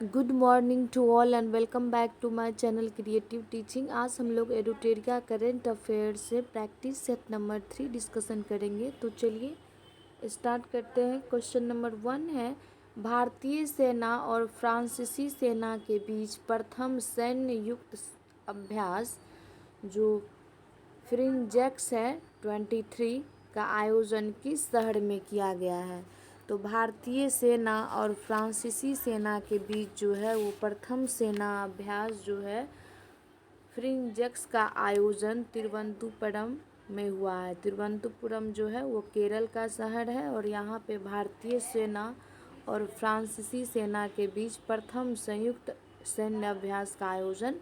Good morning to all and welcome back to my channel creative teaching. आज हम लोग Edutoria current affairs से practice set number 3 discussion करेंगे। तो चलिए स्टार्ट करते हैं। क्वेश्चन नंबर 1 है, भारतीय सेना और फ्रांसीसी सेना के बीच प्रथम सैन्य युक्त अभ्यास जो फ्रिंजेक्स है 23 का आयोजन किस शहर में किया गया है? तो भारतीय सेना और फ्रांसीसी सेना के बीच जो है वो प्रथम सेना अभ्यास जो है फ्रिंजेक्स का आयोजन तिरुवनंतपुरम में हुआ है। तिरुवनंतपुरम जो है वो केरल का शहर है और यहाँ पे भारतीय सेना और फ्रांसीसी सेना के बीच प्रथम संयुक्त सैन्य अभ्यास का आयोजन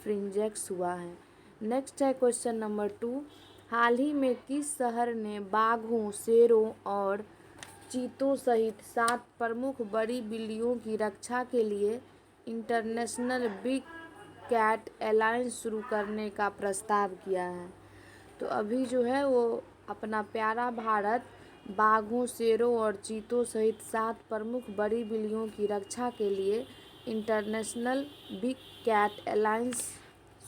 फ्रिंजेक्स हुआ है। नेक्स्ट है क्वेश्चन नंबर 2, हाल ही में किस शहर ने बाघों, शेरों और चीतों सहित 7 प्रमुख बड़ी बिल्लियों की रक्षा के लिए इंटरनेशनल बिग कैट अलायंस शुरू करने का प्रस्ताव किया है? तो अभी जो है वो अपना प्यारा भारत बाघों, शेरों और चीतों सहित 7 प्रमुख बड़ी बिल्लियों की रक्षा के लिए इंटरनेशनल बिग कैट अलायंस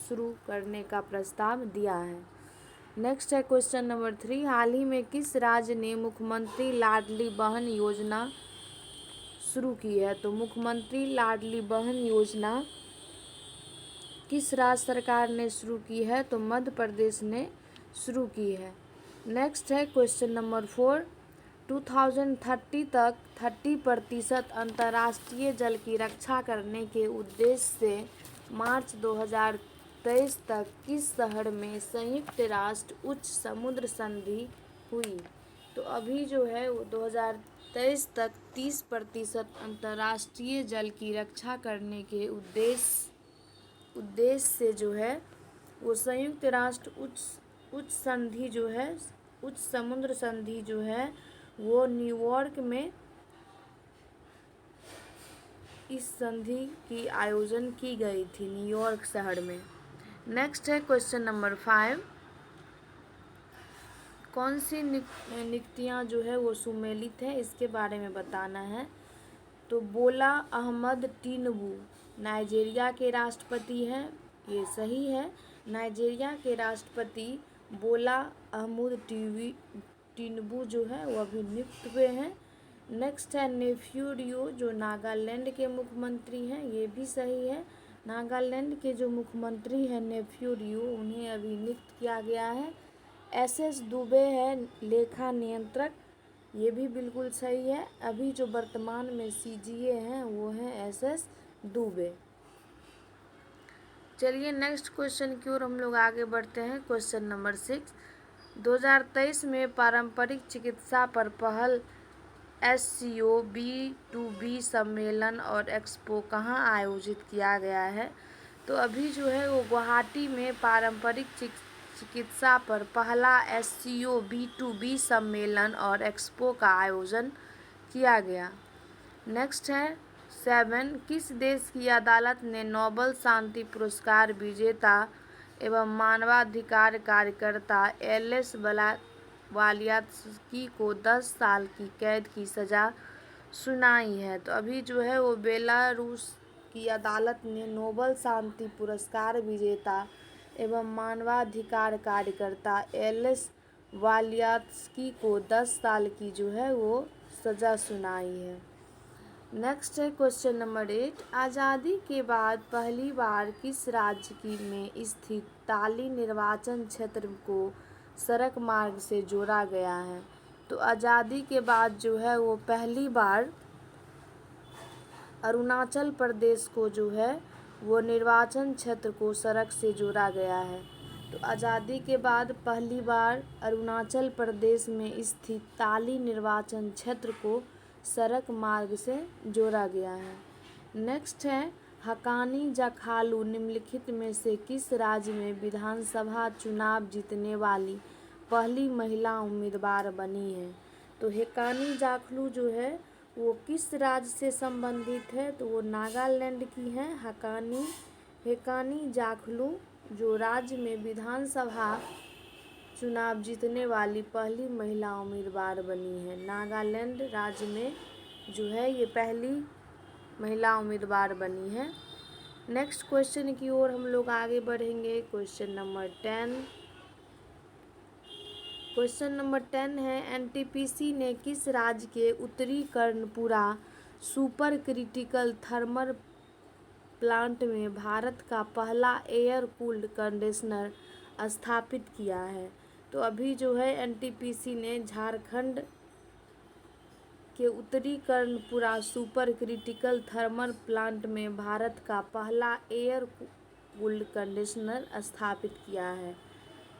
शुरू करने का प्रस्ताव दिया है। नेक्स्ट है क्वेश्चन नंबर 3, हाल ही में किस राज्य ने मुख्यमंत्री लाडली बहन योजना शुरू की है? तो मुख्यमंत्री लाडली बहन योजना किस राज्य सरकार ने शुरू की है? तो मध्य प्रदेश ने शुरू की है। नेक्स्ट है क्वेश्चन नंबर 4, 2030 तक 30% अंतर्राष्ट्रीय जल की रक्षा करने के उद्देश्य से मार्च 2023 तक किस शहर में संयुक्त राष्ट्र उच्च समुद्र संधि हुई? तो अभी जो है वो 2023 तक 30% अंतर्राष्ट्रीय जल की रक्षा करने के उद्देश्य से जो है वो संयुक्त राष्ट्र उच्च संधि जो है उच्च समुद्र संधि जो है वो न्यूयॉर्क में इस संधि की आयोजन की गई थी, न्यूयॉर्क शहर में। नेक्स्ट है क्वेश्चन नंबर 5, कौन सी नियुक्तियाँ जो है वो सुमेलित है इसके बारे में बताना है। तो बोला अहमद टिनुबू नाइजीरिया के राष्ट्रपति हैं, ये सही है। नाइजीरिया के राष्ट्रपति बोला अहमद टिनुबू जो है वो अभी नियुक्त हुए हैं। नेक्स्ट है नेफ्यू रियो जो नागालैंड के मुख्यमंत्री हैं, ये भी सही है। नागालैंड के जो मुख्यमंत्री हैं नेफ्यू रियो, उन्हें अभी नियुक्त किया गया है। एसएस दुबे है लेखा नियंत्रक, ये भी बिल्कुल सही है। अभी जो वर्तमान में सीजीए हैं वो हैं एसएस दुबे। चलिए नेक्स्ट क्वेश्चन की ओर हम लोग आगे बढ़ते हैं। क्वेश्चन नंबर 6, 2023 में पारंपरिक चिकित्सा पर पहल SCO B2B सम्मेलन और एक्सपो कहाँ आयोजित किया गया है? तो अभी जो है वो गुवाहाटी में पारंपरिक चिकित्सा पर पहला SCO B2B सम्मेलन और एक्सपो का आयोजन किया गया। नेक्स्ट है 7, किस देश की अदालत ने नोबेल शांति पुरस्कार विजेता एवं मानवाधिकार कार्यकर्ता एलिस वालियात्स्की को 10 साल की कैद की सज़ा सुनाई है? तो अभी जो है वो बेलारूस की अदालत ने नोबेल शांति पुरस्कार विजेता एवं मानवाधिकार कार्यकर्ता एलिस वालियात्स्की को 10 साल की जो है वो सज़ा सुनाई है। नेक्स्ट है क्वेश्चन नंबर 8, आज़ादी के बाद पहली बार किस राज्य में स्थित ताली निर्वाचन क्षेत्र को सड़क मार्ग से जोड़ा गया है? तो आज़ादी के बाद जो है वो पहली बार अरुणाचल प्रदेश को जो है वो निर्वाचन क्षेत्र को सड़क से जोड़ा गया है। तो आज़ादी के बाद पहली बार अरुणाचल प्रदेश में स्थित ताली निर्वाचन क्षेत्र को सड़क मार्ग से जोड़ा गया है। नेक्स्ट है हकानी जाखालू निम्नलिखित में से किस राज्य में विधानसभा चुनाव जीतने वाली पहली महिला उम्मीदवार बनी है? तो हकानी जाखालू जो है वो किस राज्य से संबंधित है? तो वो नागालैंड की हैं। हकानी जाखालू जो राज्य में विधानसभा चुनाव जीतने वाली पहली महिला उम्मीदवार बनी है। नागालैंड राज्य में जो है ये पहली महिला उम्मीदवार बनी है। नेक्स्ट क्वेश्चन की ओर हम लोग आगे बढ़ेंगे। Question number 10। क्वेश्चन नंबर 10 है, एनटीपीसी ने किस राज्य के उत्तरी Karanpura super critical thermal plant में भारत का पहला एयर कूल्ड कंडीशनर स्थापित किया है? तो अभी जो है एनटीपीसी ने झारखंड के उत्तरी Karanpura super critical thermal plant में भारत का पहला एयर कूल्ड कंडीशनर स्थापित किया है।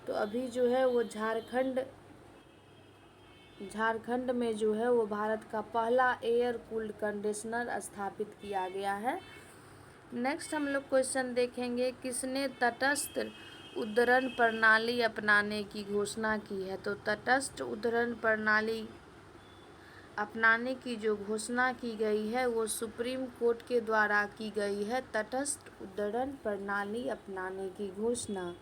तो अभी जो है वो झारखंड में जो है वो भारत का पहला एयर कूल्ड कंडीशनर स्थापित किया गया है। नेक्स्ट हम लोग क्वेश्चन देखेंगे, किसने तटस्थ उद्धरण प्रणाली अपनाने की घोषणा की है? तो तटस्थ उद्धरण प्रणाली अपनाने की जो घोषणा की गई है वो सुप्रीम कोर्ट के द्वारा की गई है। तटस्थ उद्धरण प्रणाली अपनाने की घोषणा।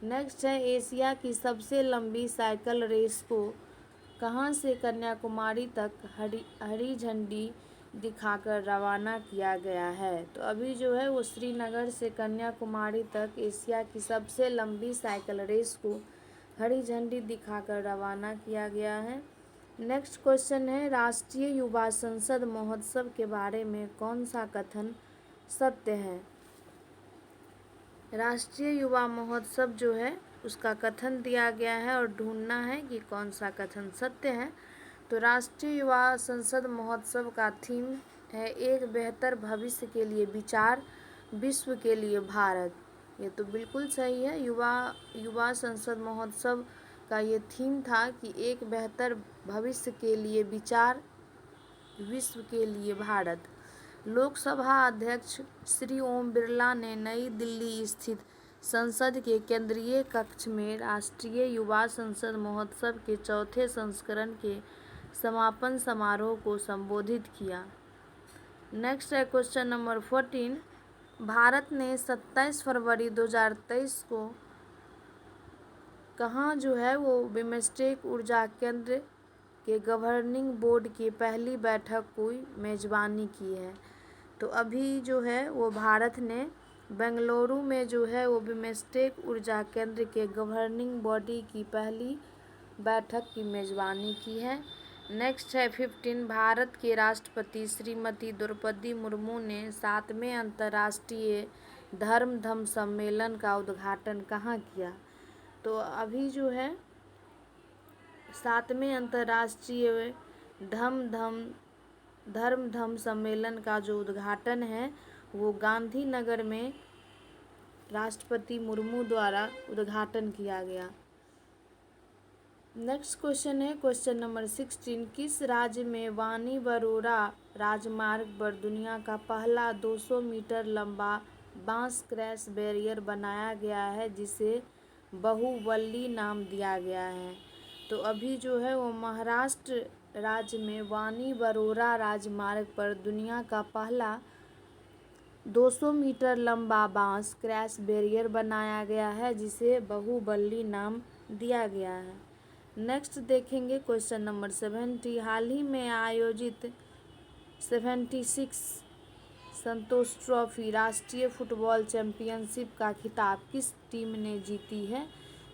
नेक्स्ट है, एशिया की सबसे लंबी साइकिल रेस को कहाँ से कन्याकुमारी तक हरी झंडी दिखाकर रवाना किया गया है? तो अभी जो है वो श्रीनगर से कन्याकुमारी तक एशिया की सबसे लंबी साइकिल रेस को हरी झंडी दिखाकर रवाना किया गया है। नेक्स्ट क्वेश्चन है, राष्ट्रीय युवा संसद महोत्सव के बारे में कौन सा कथन सत्य है? राष्ट्रीय युवा महोत्सव जो है उसका कथन दिया गया है और ढूंढना है कि कौन सा कथन सत्य है। तो राष्ट्रीय युवा संसद महोत्सव का थीम है, एक बेहतर भविष्य के लिए विचार, विश्व के लिए भारत। ये तो बिल्कुल सही है। युवा संसद महोत्सव का ये थीम था कि एक बेहतर भविष्य के लिए विचार, विश्व के लिए भारत। लोकसभा अध्यक्ष श्री ओम बिरला ने नई दिल्ली स्थित संसद के केंद्रीय कक्ष में राष्ट्रीय युवा संसद महोत्सव के चौथे संस्करण के समापन समारोह को संबोधित किया। नेक्स्ट है क्वेश्चन नंबर 14। भारत ने 27 फरवरी 2023 को कहाँ जो है वो बिम्स्टेक ऊर्जा केंद्र के गवर्निंग बोर्ड की पहली बैठक की मेजबानी की है? तो अभी जो है वो भारत ने बेंगलुरु में जो है वो बिम्स्टेक ऊर्जा केंद्र के गवर्निंग बॉडी की पहली बैठक की मेजबानी की है। नेक्स्ट है 15। भारत के राष्ट्रपति श्रीमती द्रौपदी मुर्मू ने 7वें अंतर्राष्ट्रीय धर्म सम्मेलन का उद्घाटन कहाँ किया? तो अभी जो है 7वें अंतर्राष्ट्रीय धर्म सम्मेलन का जो उद्घाटन है वो गांधीनगर में राष्ट्रपति मुर्मू द्वारा उद्घाटन किया गया। नेक्स्ट क्वेश्चन है क्वेश्चन नंबर 16। किस राज्य में वानी बरोरा राजमार्ग पर दुनिया का पहला 200 मीटर लंबा बांस क्रैश बैरियर बनाया गया है जिसे बाहुबली नाम दिया गया है? तो अभी जो है वो महाराष्ट्र राज्य में वानी बरोरा राजमार्ग पर दुनिया का पहला 200 मीटर लंबा बांस क्रैश बैरियर बनाया गया है जिसे बाहुबली नाम दिया गया है। नेक्स्ट देखेंगे क्वेश्चन नंबर 70। हाल ही में आयोजित 76 संतोष ट्रॉफी राष्ट्रीय फुटबॉल चैंपियनशिप का खिताब किस टीम ने जीती है?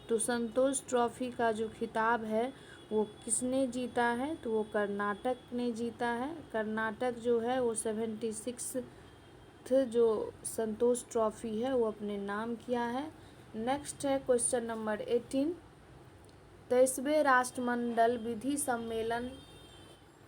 तो संतोष ट्रॉफी का जो खिताब है वो किसने जीता है? तो वो कर्नाटक ने जीता है। कर्नाटक जो है वो 76 जो संतोष ट्रॉफी है वो अपने नाम किया है। नेक्स्ट है क्वेश्चन नंबर 18। 23वें राष्ट्रमंडल विधि सम्मेलन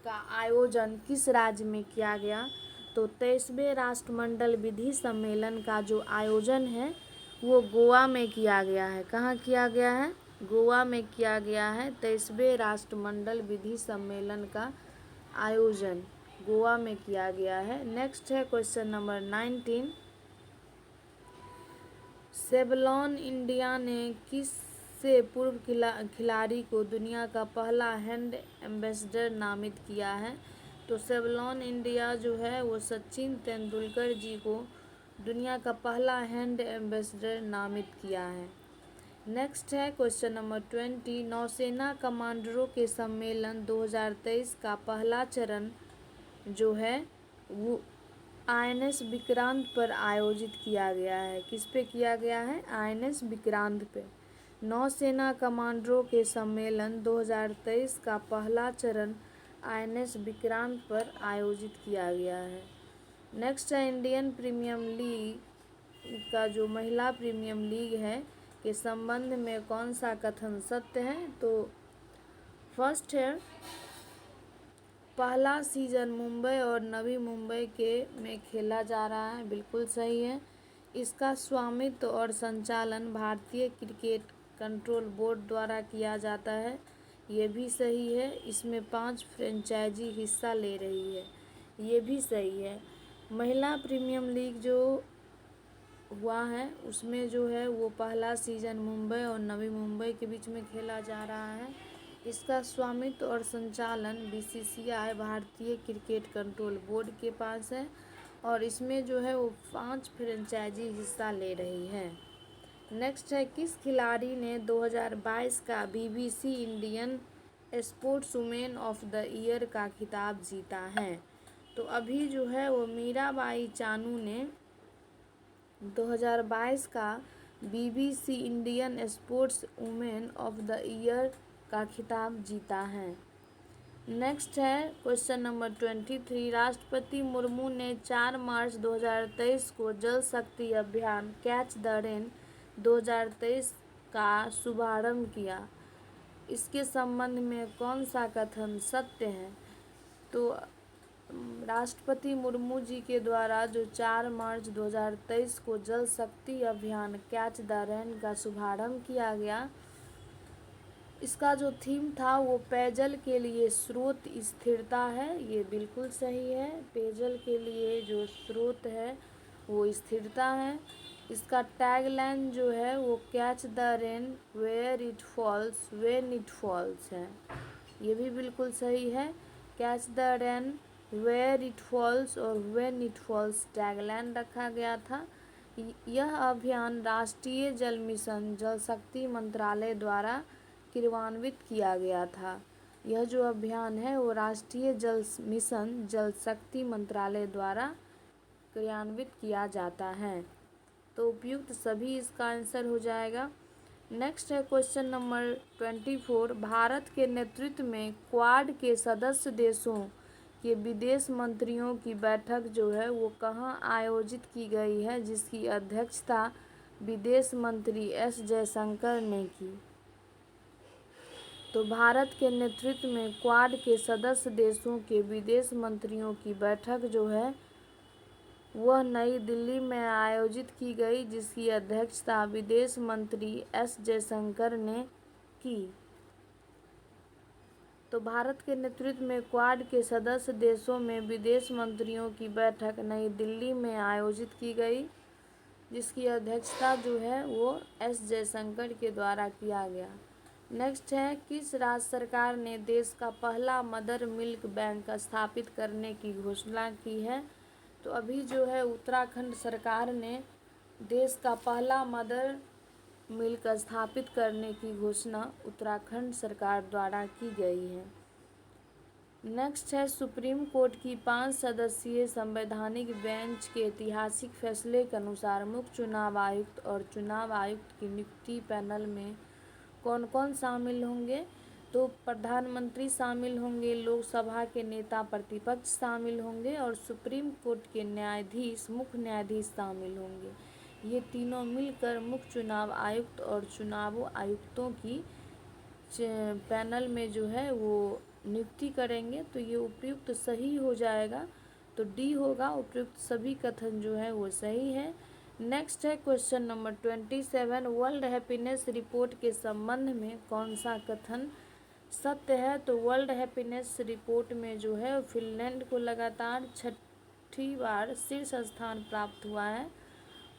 का आयोजन किस राज्य में किया गया? तो 23वें राष्ट्रमंडल विधि सम्मेलन का जो आयोजन है वो गोवा में किया गया है। कहाँ किया गया है? गोवा में किया गया है। 23वें राष्ट्रमंडल विधि सम्मेलन का आयोजन गोवा में किया गया है। नेक्स्ट है क्वेश्चन नंबर 19। सेवलॉन इंडिया ने किस से पूर्व खिलाड़ी को दुनिया का पहला हैंड एम्बेसडर नामित किया है? तो सेवलॉन इंडिया जो है वो सचिन तेंदुलकर जी को दुनिया का पहला हैंड एम्बेसडर नामित किया है। नेक्स्ट है क्वेश्चन नंबर 20। नौसेना कमांडरों के सम्मेलन 2023 का पहला चरण जो है आईएनएस विक्रांत पर आयोजित किया गया है। किस पे किया गया है? आईएनएस विक्रांत पे। नौसेना कमांडरों के सम्मेलन 2023 का पहला चरण आईएनएस विक्रांत पर आयोजित किया गया है। नेक्स्ट है इंडियन प्रीमियर लीग का जो महिला प्रीमियर लीग है के संबंध में कौन सा कथन सत्य है? तो फर्स्ट है, पहला सीजन मुंबई और नवी मुंबई के में खेला जा रहा है, बिल्कुल सही है। इसका स्वामित्व और संचालन भारतीय क्रिकेट कंट्रोल बोर्ड द्वारा किया जाता है, ये भी सही है। इसमें 5 फ्रेंचाइजी हिस्सा ले रही है, ये भी सही है। महिला प्रीमियर लीग जो हुआ है उसमें जो है वो पहला सीजन मुंबई और नवी मुंबई के बीच में खेला जा रहा है। इसका स्वामित्व और संचालन बीसीसीआई भारतीय क्रिकेट कंट्रोल बोर्ड के पास है और इसमें जो है वो 5 फ्रेंचाइजी हिस्सा ले रही है। नेक्स्ट है, किस खिलाड़ी ने 2022 का BBC Indian sports women of the year का खिताब जीता है? तो अभी जो है वो मीराबाई चानू ने 2022 का BBC Indian sports women of the year का खिताब जीता है। नेक्स्ट है क्वेश्चन नंबर 23, राष्ट्रपति मुर्मू ने 4 मार्च 2023 को जल शक्ति अभियान कैच द रेन 2023 का शुभारंभ किया। इसके संबंध में कौन सा कथन सत्य है? तो राष्ट्रपति मुर्मू जी के द्वारा जो 4 मार्च 2023 को जल शक्ति अभियान कैच द रेन का शुभारंभ किया गया, इसका जो थीम था वो पेयजल के लिए स्रोत स्थिरता है, ये बिल्कुल सही है। पेयजल के लिए जो स्रोत है वो स्थिरता है। इसका टैगलाइन जो है वो catch the rain where it falls when it falls है, ये भी बिल्कुल सही है। Catch the rain where it falls और व्हेन इट फॉल्स टैगलाइन रखा गया था। यह अभियान राष्ट्रीय जल मिशन जल शक्ति मंत्रालय द्वारा क्रियान्वित किया गया था। यह जो अभियान है वो राष्ट्रीय जल मिशन जल शक्ति मंत्रालय द्वारा क्रियान्वित किया जाता है। तो उपयुक्त सभी इसका आंसर हो जाएगा। नेक्स्ट है क्वेश्चन नंबर 24, भारत के नेतृत्व में क्वाड के सदस्य देशों के विदेश मंत्रियों की बैठक जो है वो कहाँ आयोजित की गई है, जिसकी अध्यक्षता विदेश मंत्री एस जयशंकर ने की? तो भारत के नेतृत्व में क्वाड के सदस्य देशों के विदेश मंत्रियों की बैठक जो है वह नई दिल्ली में आयोजित की गई, जिसकी अध्यक्षता विदेश मंत्री एस जयशंकर ने की। तो भारत के नेतृत्व में क्वाड के सदस्य देशों में विदेश मंत्रियों की बैठक नई दिल्ली में आयोजित की गई, जिसकी अध्यक्षता जो है वो एस जयशंकर के द्वारा किया गया। नेक्स्ट है, किस राज्य सरकार ने देश का पहला मदर मिल्क बैंक स्थापित करने की घोषणा की है? तो अभी जो है उत्तराखंड सरकार ने देश का पहला मदर मिल्क स्थापित करने की घोषणा उत्तराखंड सरकार द्वारा की गई है। नेक्स्ट है, सुप्रीम कोर्ट की 5 सदस्यीय संवैधानिक बेंच के ऐतिहासिक फैसले के अनुसार मुख्य चुनाव आयुक्त और चुनाव आयुक्त की नियुक्ति पैनल में कौन कौन शामिल होंगे? तो प्रधानमंत्री शामिल होंगे, लोकसभा के नेता प्रतिपक्ष शामिल होंगे और सुप्रीम कोर्ट के न्यायाधीश मुख्य न्यायाधीश शामिल होंगे। ये तीनों मिलकर मुख्य चुनाव आयुक्त और चुनाव आयुक्तों की पैनल में जो है वो नियुक्ति करेंगे। तो ये उपयुक्त सही हो जाएगा, तो डी होगा उपयुक्त। सभी कथन जो है वो सही है। नेक्स्ट है question number 27, world happiness report के संबंध में कौन सा कथन सत्य है? तो वर्ल्ड हैप्पीनेस रिपोर्ट में जो है फिनलैंड को लगातार 6ठी बार शीर्ष स्थान प्राप्त हुआ है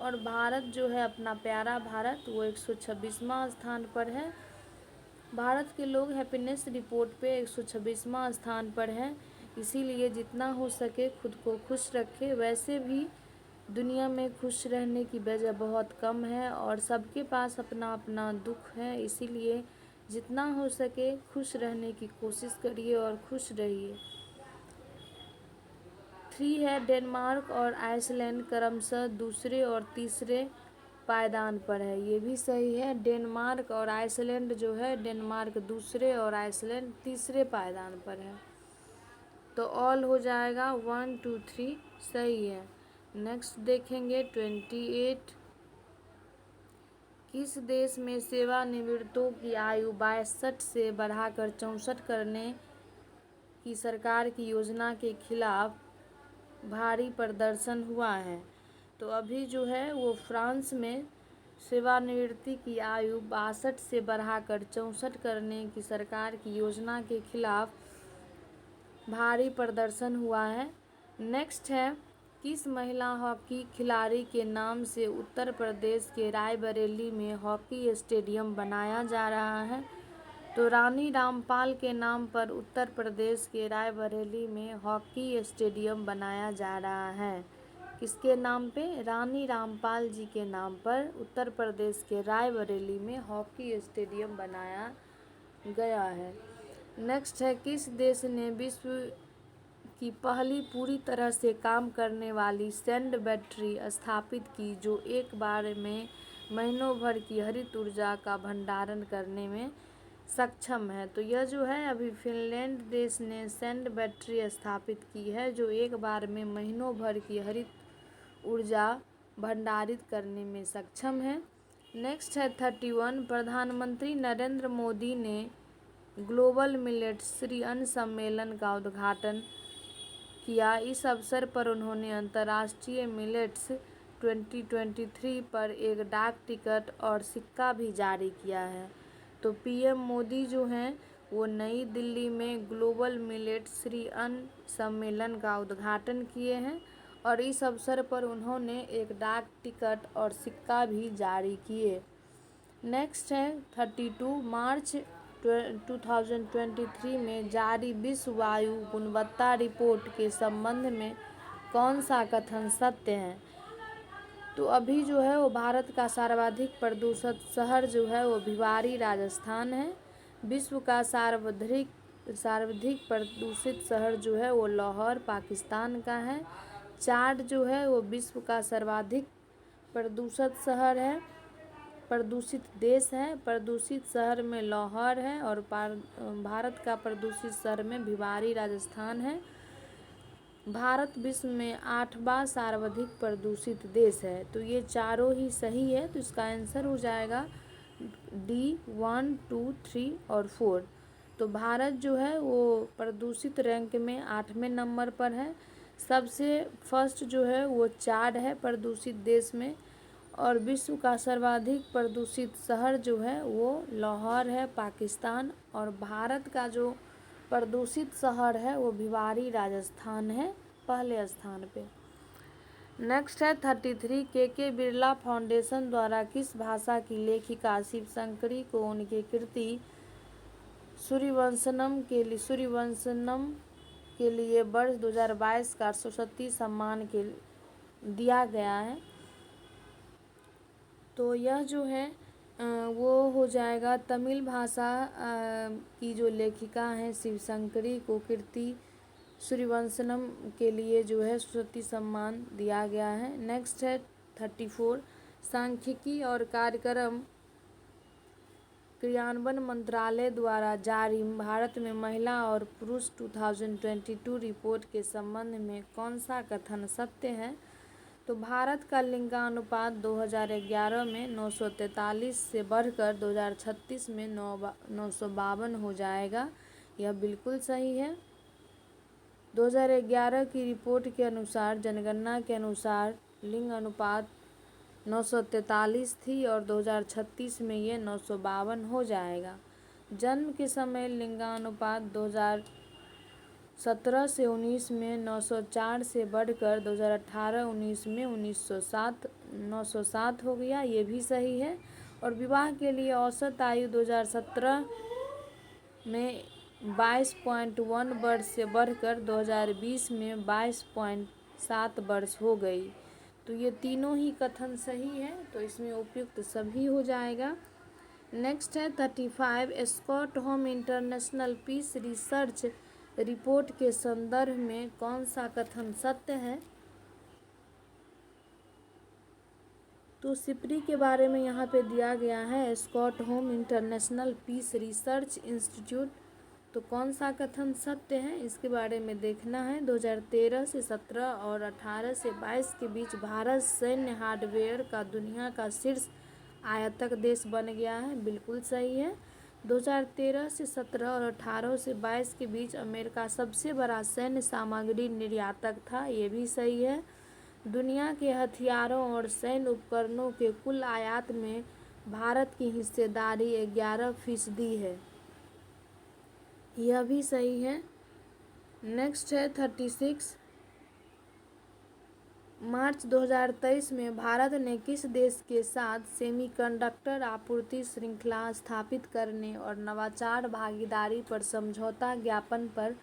और भारत जो है अपना प्यारा भारत वो 126वां स्थान पर है। भारत के लोग हैप्पीनेस रिपोर्ट पे 126वां स्थान पर हैं, इसीलिए जितना हो सके खुद को खुश रखें। वैसे भी दुनिया में खुश रहने की वजह बहुत कम है और सबके पास अपना अपना दुख है, इसीलिए जितना हो सके खुश रहने की कोशिश करिए और खुश रहिए। 33 है डेनमार्क और आइसलैंड क्रमशः दूसरे और तीसरे पायदान पर है। ये भी सही है, डेनमार्क और आइसलैंड जो है, डेनमार्क दूसरे और आइसलैंड तीसरे पायदान पर है। तो ऑल हो जाएगा 1 2 3 सही है। नेक्स्ट देखेंगे 28। किस देश में सेवानिवृत्तों की आयु 62 से बढ़ाकर 64 करने की सरकार की योजना के खिलाफ भारी प्रदर्शन हुआ है? तो अभी जो है वो फ्रांस में सेवानिवृत्ति की आयु 62 से बढ़ाकर 64 करने की सरकार की योजना के खिलाफ भारी प्रदर्शन हुआ है। नेक्स्ट है, किस महिला हॉकी खिलाड़ी के नाम से उत्तर प्रदेश के रायबरेली में हॉकी स्टेडियम बनाया जा रहा है? तो रानी रामपाल के नाम पर उत्तर प्रदेश के रायबरेली में हॉकी स्टेडियम बनाया जा रहा है। किसके नाम पे? रानी रामपाल जी के नाम पर उत्तर प्रदेश के रायबरेली में हॉकी स्टेडियम बनाया गया है। नेक्स्ट है, किस देश ने विश्व की पहली पूरी तरह से काम करने वाली सैंड बैटरी स्थापित की जो एक बार में महीनों भर की हरित ऊर्जा का भंडारण करने में सक्षम है? तो यह जो है अभी फिनलैंड देश ने सैंड बैटरी स्थापित की है जो एक बार में महीनों भर की हरित ऊर्जा भंडारित करने में सक्षम है। नेक्स्ट है 31। प्रधानमंत्री नरेंद्र मोदी ने ग्लोबल मिलेट्स अन्न सम्मेलन का उद्घाटन किया। इस अवसर पर उन्होंने अंतर्राष्ट्रीय मिलेट्स 2023 पर एक डाक टिकट और सिक्का भी जारी किया है। तो पीएम मोदी जो हैं वो नई दिल्ली में ग्लोबल मिलेट्स अन्न सम्मेलन का उद्घाटन किए हैं और इस अवसर पर उन्होंने एक डाक टिकट और सिक्का भी जारी किए। नेक्स्ट है 32। मार्च 2023 में जारी विश्व वायु गुणवत्ता रिपोर्ट के संबंध में कौन सा कथन सत्य है? तो अभी जो है वो भारत का सर्वाधिक प्रदूषित शहर जो है वो भिवाड़ी राजस्थान है। विश्व का सर्वाधिक प्रदूषित शहर जो है वो लाहौर पाकिस्तान का है। चाड जो है वो विश्व का सर्वाधिक प्रदूषित शहर है, प्रदूषित देश है। प्रदूषित शहर में लाहौर है और भारत का प्रदूषित शहर में भिवाड़ी राजस्थान है। भारत विश्व में 8वां सर्वाधिक प्रदूषित देश है। तो ये चारों ही सही है, तो इसका आंसर हो जाएगा D 1 2 3 और 4। तो भारत जो है वो प्रदूषित रैंक में 8वें नंबर पर है। सबसे फर्स्ट जो है वो चाड है प्रदूषित देश में और विश्व का सर्वाधिक प्रदूषित शहर जो है वो लाहौर है पाकिस्तान और भारत का जो प्रदूषित शहर है वो भिवाड़ी राजस्थान है पहले स्थान पे। नेक्स्ट है 33। के बिरला फाउंडेशन द्वारा किस भाषा की लेखिका शिवशंकरी को उनकी कृति सूर्यवंशनम के लिए वर्ष 2022 का सरस्वती सम्मान के दिया गया है? तो यह जो है वो हो जाएगा तमिल भाषा की जो लेखिका हैं शिवशंकरी को कृति सूर्यवंशनम के लिए जो है सरस्वती सम्मान दिया गया है। नेक्स्ट है 34। सांख्यिकी और कार्यक्रम क्रियान्वयन मंत्रालय द्वारा जारी भारत में महिला और पुरुष 2022 रिपोर्ट के संबंध में कौन सा कथन सत्य है? तो भारत का लिंगानुपात 2011 में 943 से बढ़कर 2036 में 952 हो जाएगा। यह बिल्कुल सही है। 2011 की रिपोर्ट के अनुसार, जनगणना के अनुसार लिंग अनुपात 943 थी और 2036 में ये 952 हो जाएगा। जन्म के समय लिंगानुपात 2017 से 19 में 904 से बढ़कर 2018-19 में 907 हो गया, ये भी सही है। और विवाह के लिए औसत आयु 2017 में 22.1 वर्ष से बढ़कर 2020 में 22.7 वर्ष हो गई। तो ये तीनों ही कथन सही है, तो इसमें उपयुक्त सभी हो जाएगा। नेक्स्ट है 35। स्कॉटहोम इंटरनेशनल पीस रिसर्च रिपोर्ट के संदर्भ में कौन सा कथन सत्य है? तो सिपरी के बारे में यहाँ पे दिया गया है Stockholm International Peace Research Institute. तो कौन सा कथन सत्य है इसके बारे में देखना है। 2013 से 17 और 18 से 22 के बीच भारत सैन्य हार्डवेयर का दुनिया का शीर्ष आयातक देश बन गया है, बिल्कुल सही है। 2013 से 17 और 18 से 22 के बीच अमेरिका सबसे बड़ा सैन्य सामग्री निर्यातक था, ये भी सही है। दुनिया के हथियारों और सैन्य उपकरणों के कुल आयात में भारत की हिस्सेदारी 11% है, यह भी सही है। नेक्स्ट है 36। मार्च 2023 में भारत ने किस देश के साथ सेमीकंडक्टर आपूर्ति श्रृंखला स्थापित करने और नवाचार भागीदारी पर समझौता ज्ञापन पर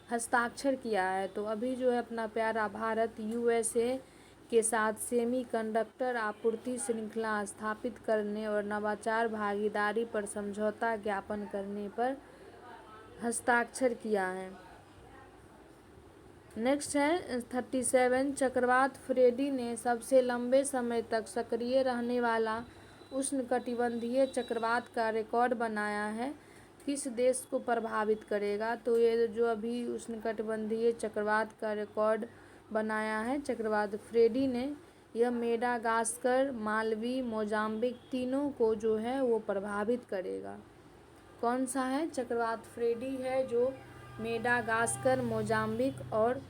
हस्ताक्षर किया है? तो अभी जो है अपना प्यारा भारत यूएसए के साथ सेमीकंडक्टर आपूर्ति श्रृंखला स्थापित करने और नवाचार भागीदारी पर समझौता ज्ञापन करने पर हस्ताक्षर किया है। नेक्स्ट है 37। चक्रवात फ्रेडी ने सबसे लंबे समय तक सक्रिय रहने वाला उष्णकटिबंधीय चक्रवात का रिकॉर्ड बनाया है, किस देश को प्रभावित करेगा? तो ये जो अभी उष्णकटिबंधीय चक्रवात का रिकॉर्ड बनाया है चक्रवात फ्रेडी ने, यह मेडागास्कर, मालवी, मोजाम्बिक तीनों को जो है वो प्रभावित करेगा। कौन सा है? चक्रवात फ्रेडी है जो मेडागास्कर, मोजाम्बिक और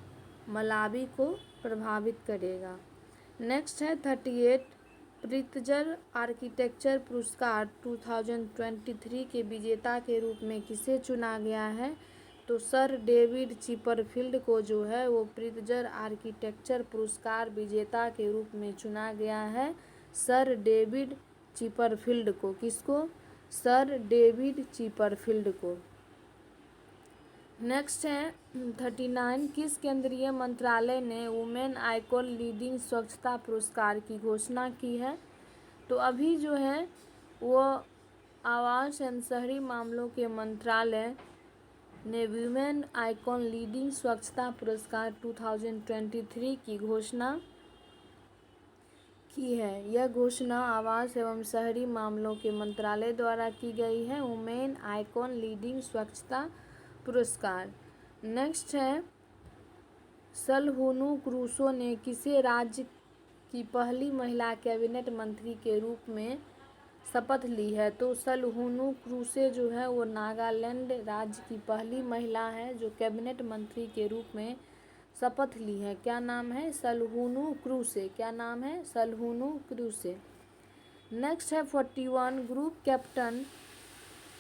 मलावी को प्रभावित करेगा। नेक्स्ट है 38। प्रित्जर आर्किटेक्चर पुरस्कार 2023 के विजेता के रूप में किसे चुना गया है? तो सर डेविड चिपरफील्ड को जो है वो प्रित्जर आर्किटेक्चर पुरस्कार विजेता के रूप में चुना गया है, सर डेविड चिपरफील्ड को। किसको? सर डेविड चिपरफील्ड को। नेक्स्ट है 39। किस केंद्रीय मंत्रालय ने वुमेन आइकॉन लीडिंग स्वच्छता पुरस्कार की घोषणा की है? तो अभी जो है वो आवास एवं शहरी मामलों के मंत्रालय ने वुमेन आइकॉन लीडिंग स्वच्छता पुरस्कार 2023 की घोषणा की है। यह घोषणा आवास एवं शहरी मामलों के मंत्रालय द्वारा की गई है, वुमेन आइकॉन लीडिंग स्वच्छता पुरस्कार। नेक्स्ट है सलहूनू क्रूसो ने किसे राज्य की पहली महिला कैबिनेट मंत्री के रूप में शपथ ली है? तो सलहूनू क्रूसे जो है वो नागालैंड राज्य की पहली महिला है जो कैबिनेट मंत्री के रूप में शपथ ली है। क्या नाम है? सलहूनू क्रूसे। क्या नाम है? सलहूनू क्रूसे। नेक्स्ट है 41। ग्रुप कैप्टन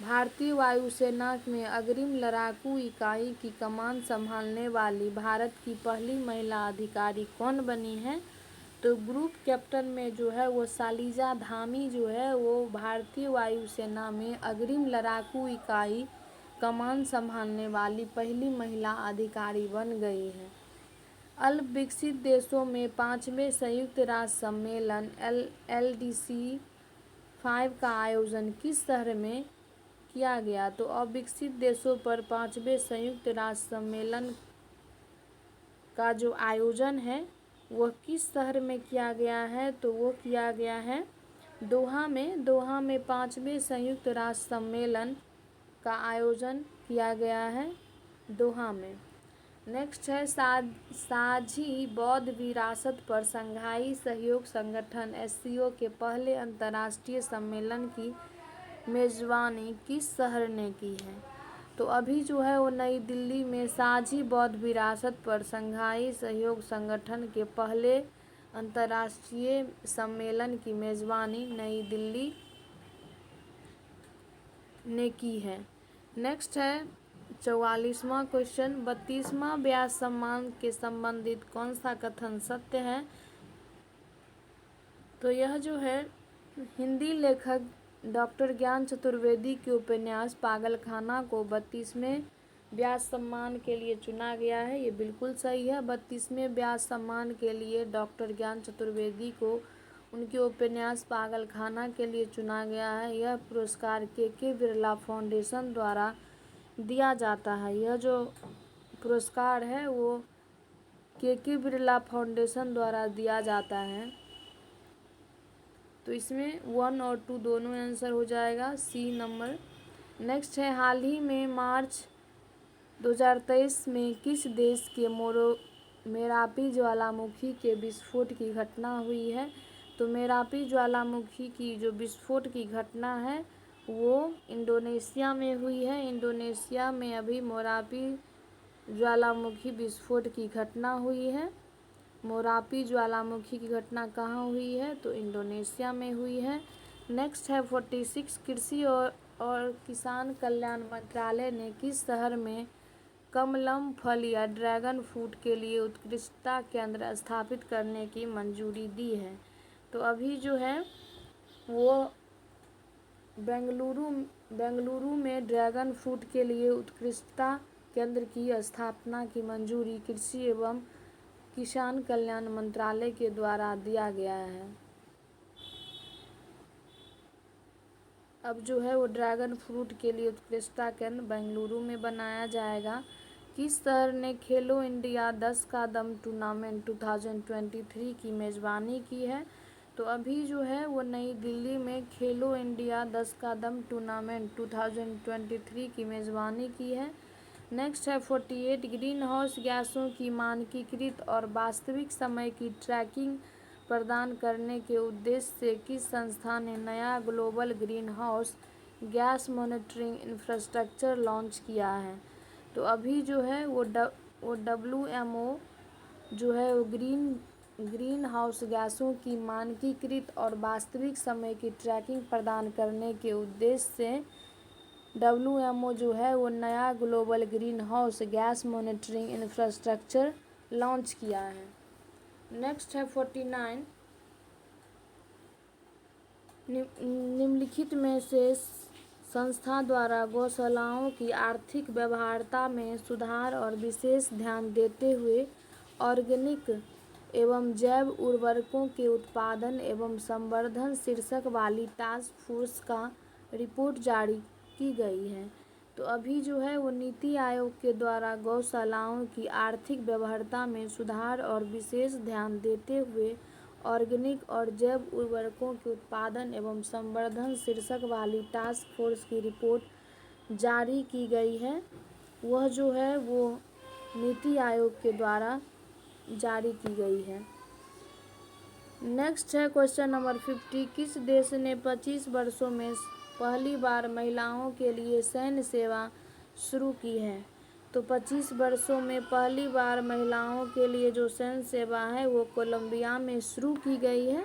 भारतीय वायुसेना में अग्रिम लड़ाकू इकाई की कमान संभालने वाली भारत की पहली महिला अधिकारी कौन बनी है? तो ग्रुप कैप्टन में जो है वो शालिजा धामी जो है वो भारतीय वायुसेना में अग्रिम लड़ाकू इकाई कमान संभालने वाली पहली महिला अधिकारी बन गई है। अल्प विकसित देशों में 5वें संयुक्त राष्ट्र सम्मेलन LDC 5 का आयोजन किस शहर में किया गया? तो अविकसित देशों पर 5वें संयुक्त राष्ट्र सम्मेलन का जो आयोजन है वह किस शहर में किया गया है? तो वो किया गया है दोहा में। दोहा में 5वें संयुक्त राष्ट्र सम्मेलन का आयोजन किया गया है दोहा में। नेक्स्ट है साझी बौद्ध विरासत पर शंघाई सहयोग संगठन SCO के पहले अंतर्राष्ट्रीय सम्मेलन की मेजबानी किस शहर ने की है? तो अभी जो है वो नई दिल्ली में साझी बौद्ध विरासत पर शंघाई सहयोग संगठन के पहले अंतर्राष्ट्रीय सम्मेलन की मेजबानी नई दिल्ली ने की है। नेक्स्ट है 44वां क्वेश्चन। 32वां व्यास सम्मान के संबंधित कौन सा कथन सत्य है? तो यह जो है हिंदी लेखक डॉक्टर ज्ञान चतुर्वेदी के उपन्यास पागलखाना को 32वें व्यास सम्मान के लिए चुना गया है, ये बिल्कुल सही है। 32वें व्यास सम्मान के लिए डॉक्टर ज्ञान चतुर्वेदी को उनके उपन्यास पागलखाना के लिए चुना गया है। यह पुरस्कार के बिरला फाउंडेशन द्वारा दिया जाता है। यह जो पुरस्कार है वो के बिरला फाउंडेशन द्वारा दिया जाता है। तो इसमें 1 और 2 दोनों आंसर हो जाएगा, सी नंबर। नेक्स्ट है, हाल ही में मार्च 2023 में किस देश के मेरापी ज्वालामुखी के विस्फोट की घटना हुई है? तो मेरापी ज्वालामुखी की जो विस्फोट की घटना है वो इंडोनेशिया में हुई है। इंडोनेशिया में अभी मेरापी ज्वालामुखी विस्फोट की घटना हुई है। मेरापी ज्वालामुखी की घटना कहाँ हुई है? तो इंडोनेशिया में हुई है। नेक्स्ट है 46, कृषि और किसान कल्याण मंत्रालय ने किस शहर में कमलम फल या ड्रैगन फ्रूट के लिए उत्कृष्टता केंद्र स्थापित करने की मंजूरी दी है? तो अभी जो है वो बेंगलुरु में ड्रैगन फ्रूट के लिए उत्कृष्टता केंद्र की स्थापना की मंजूरी कृषि एवं किसान कल्याण मंत्रालय के द्वारा दिया गया है। अब जो है वो ड्रैगन फ्रूट के लिए उत्कृष्टता केंद्र बेंगलुरु में बनाया जाएगा। किस शहर ने खेलो इंडिया 10 का दम टूर्नामेंट 2023 की मेज़बानी की है? तो अभी जो है वो नई दिल्ली में खेलो इंडिया 10 का दम टूर्नामेंट 2023 की मेज़बानी की है। नेक्स्ट है 48, ग्रीन हाउस गैसों की मानकीकृत और वास्तविक समय की ट्रैकिंग प्रदान करने के उद्देश्य से किस संस्था ने नया global green house gas monitoring infrastructure launch किया है? तो अभी जो है वो WMO जो है वो ग्रीन हाउस गैसों की मानकीकृत और वास्तविक समय की ट्रैकिंग प्रदान करने के उद्देश्य से WMO जो है वो नया global green house gas monitoring infrastructure launch किया है। नेक्स्ट है 49, निम्नलिखित में से संस्था द्वारा गौशालाओं की आर्थिक व्यवहार्यता में सुधार और विशेष ध्यान देते हुए ऑर्गेनिक एवं जैव उर्वरकों के उत्पादन एवं संवर्धन शीर्षक वाली टास्क फोर्स का रिपोर्ट जारी की गई है? तो अभी जो है वो नीति आयोग के द्वारा गौशालाओं की आर्थिक व्यवहार्यता में सुधार और विशेष ध्यान देते हुए ऑर्गेनिक और जैव उर्वरकों के उत्पादन एवं संवर्धन शीर्षक वाली टास्क फोर्स की रिपोर्ट जारी की गई है। वह जो है वो नीति आयोग के द्वारा जारी की गई है। नेक्स्ट है क्वेश्चन नंबर 50, किस देश ने 25 वर्षों में पहली बार महिलाओं के लिए सैन्य सेवा शुरू की है? तो 25 वर्षों में पहली बार महिलाओं के लिए जो सैन्य सेवा है वो कोलंबिया में शुरू की गई है।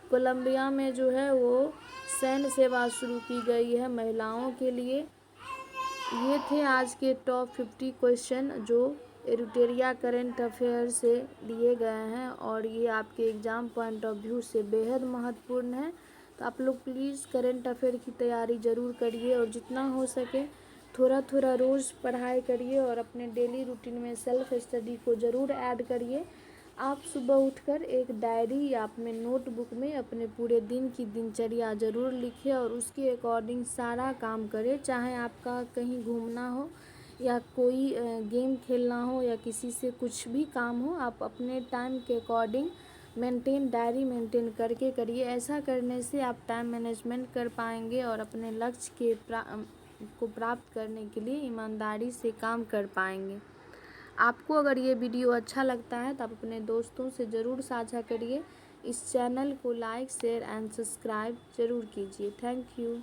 कोलंबिया में जो है वो सैन्य सेवा शुरू की गई है महिलाओं के लिए। ये थे आज के टॉप 50 क्वेश्चन जो एडुटेरिया करेंट अफेयर से लिए गए हैं और ये आपके एग्ज़ाम पॉइंट ऑफ व्यू से बेहद महत्वपूर्ण है। तो आप लोग प्लीज़ करेंट अफेयर की तैयारी ज़रूर करिए और जितना हो सके थोड़ा थोड़ा रोज़ पढ़ाई करिए और अपने डेली रूटीन में सेल्फ स्टडी को ज़रूर ऐड करिए। आप सुबह उठकर एक डायरी या अपने नोटबुक में अपने पूरे दिन की दिनचर्या ज़रूर लिखें और उसके अकॉर्डिंग सारा काम करें। चाहे आपका कहीं घूमना हो या कोई गेम खेलना हो या किसी से कुछ भी काम हो, आप अपने टाइम के अकॉर्डिंग डायरी मेंटेन करके करिए। ऐसा करने से आप टाइम मैनेजमेंट कर पाएंगे और अपने लक्ष्य को प्राप्त करने के लिए ईमानदारी से काम कर पाएंगे। आपको अगर ये वीडियो अच्छा लगता है तो आप अपने दोस्तों से ज़रूर साझा करिए। इस चैनल को लाइक शेयर एंड सब्सक्राइब ज़रूर कीजिए। Thank you.